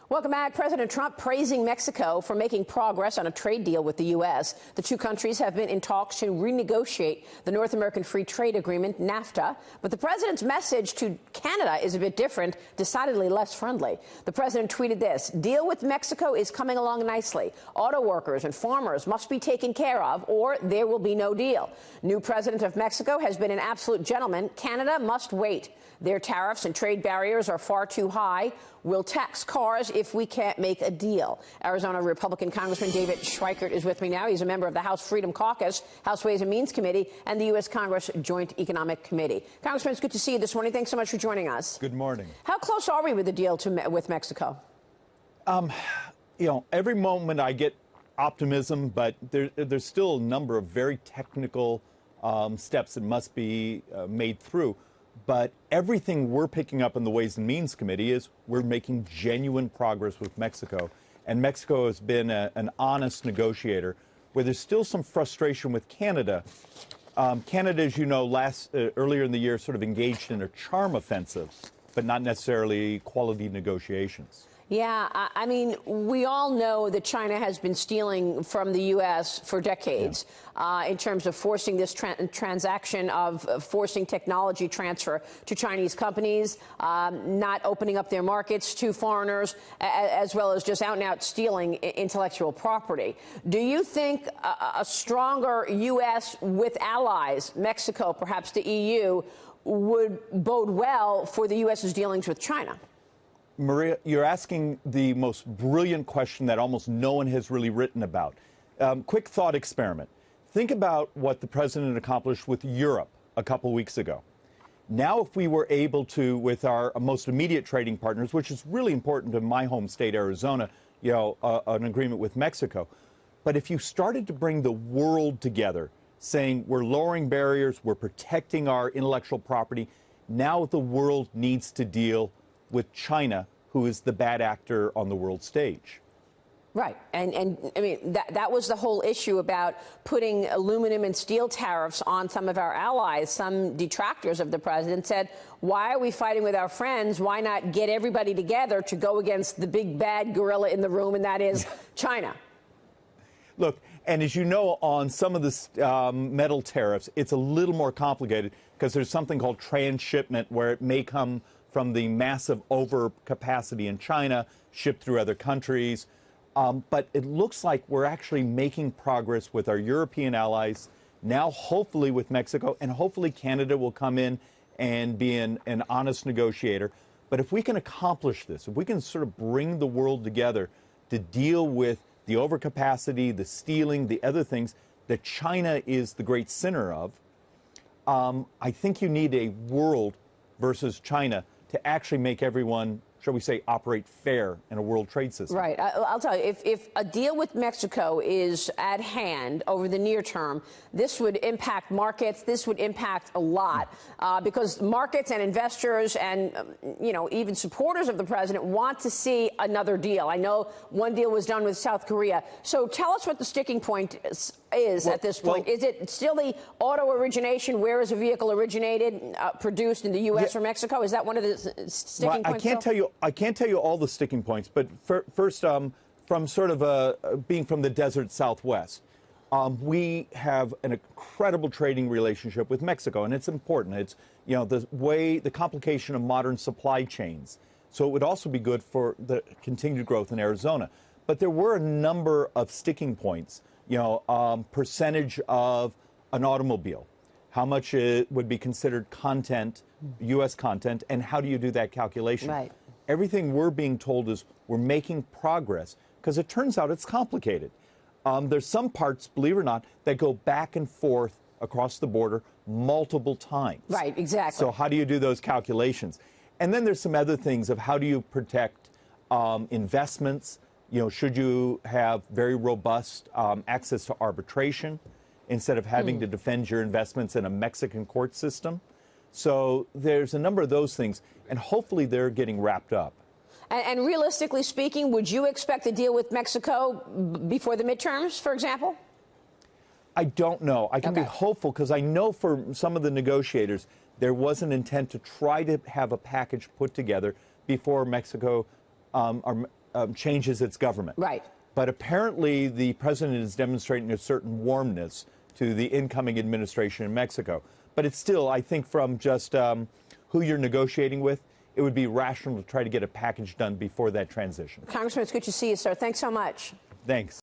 Welcome back. President Trump praising Mexico for making progress on a trade deal with the U.S. The two countries have been in talks to renegotiate the North American Free Trade Agreement, NAFTA. But the president's message to Canada is a bit different, decidedly less friendly. The president tweeted this: "Deal with Mexico is coming along nicely. Auto workers and farmers must be taken care of, or there will be no deal. New president of Mexico has been an absolute gentleman. Canada must wait. Their tariffs and trade barriers are far too high. We'll tax cars if we can't make a deal." Arizona Republican Congressman David Schweikert is with me now. He's a member of the House Freedom Caucus, House Ways and Means Committee, and the U.S. Congress Joint Economic Committee. Congressman, it's good to see you this morning. Thanks so much for joining us. Good morning. How close are we with the deal with Mexico? Every moment I get optimism, but there's still a number of very technical steps that must be made through. But everything we're picking up in the Ways and Means Committee is we're making genuine progress with Mexico. And Mexico has been an honest negotiator, where there's still some frustration with Canada. Canada, as you know, earlier in the year sort of engaged in a charm offensive, but not necessarily quality negotiations. Yeah, I mean, we all know that China has been stealing from the U.S. for decades in terms of forcing this transaction of forcing technology transfer to Chinese companies, not opening up their markets to foreigners, as well as just out-and-out stealing intellectual property. Do you think a stronger U.S. with allies, Mexico, perhaps the EU, would bode well for the U.S.'s dealings with China? Maria, you're asking the most brilliant question that almost no one has really written about. Quick thought experiment. Think about what the president accomplished with Europe a couple weeks ago. Now, if we were able to, with our most immediate trading partners, which is really important to my home state, Arizona, an agreement with Mexico. But if you started to bring the world together, saying we're lowering barriers, we're protecting our intellectual property, now the world needs to deal with China, who is the bad actor on the world stage. Right. And I mean, that was the whole issue about putting aluminum and steel tariffs on some of our allies. Some detractors of the president said, why are we fighting with our friends? Why not get everybody together to go against the big bad gorilla in the room, and that is China? Look, and as you know, on some of the metal tariffs, it's a little more complicated because there's something called transshipment, where it may come from the massive overcapacity in China, shipped through other countries. But it looks like we're actually making progress with our European allies, now hopefully with Mexico, and hopefully Canada will come in and be an honest negotiator. But if we can accomplish this, if we can sort of bring the world together to deal with the overcapacity, the stealing, the other things that China is the great sinner of, I think you need a world versus China to actually make everyone, shall we say, operate fair in a world trade system. Right. I'll tell you, if a deal with Mexico is at hand over the near term, this would impact markets. This would impact a lot because markets and investors and, even supporters of the president want to see another deal. I know one deal was done with South Korea. So tell us what the sticking point is at this point. Is it still the auto origination? Where is a vehicle originated, produced in the U.S. or Mexico? Is that one of the sticking points? I can't tell you all the sticking points, but first, from sort of being from the desert Southwest, we have an incredible trading relationship with Mexico, and it's important. It's the complication of modern supply chains. So it would also be good for the continued growth in Arizona. But there were a number of sticking points. Percentage of an automobile, how much it would be considered content, U.S. content, and how do you do that calculation? Right. Everything we're being told is we're making progress, because it turns out it's complicated. There's some parts, believe it or not, that go back and forth across the border multiple times. Right, exactly. So how do you do those calculations? And then there's some other things of how do you protect investments. Should you have very robust access to arbitration instead of having to defend your investments in a Mexican court system? So there's a number of those things, and hopefully they're getting wrapped up. And realistically speaking, would you expect a deal with Mexico before the midterms, for example? I don't know. I can be hopeful because I know for some of the negotiators, there was an intent to try to have a package put together before Mexico changes its government. Right. But apparently the president is demonstrating a certain warmness to the incoming administration in Mexico. But it's still, I think, from just who you're negotiating with, it would be rational to try to get a package done before that transition. Congressman, it's good to see you, sir. Thanks so much. Thanks.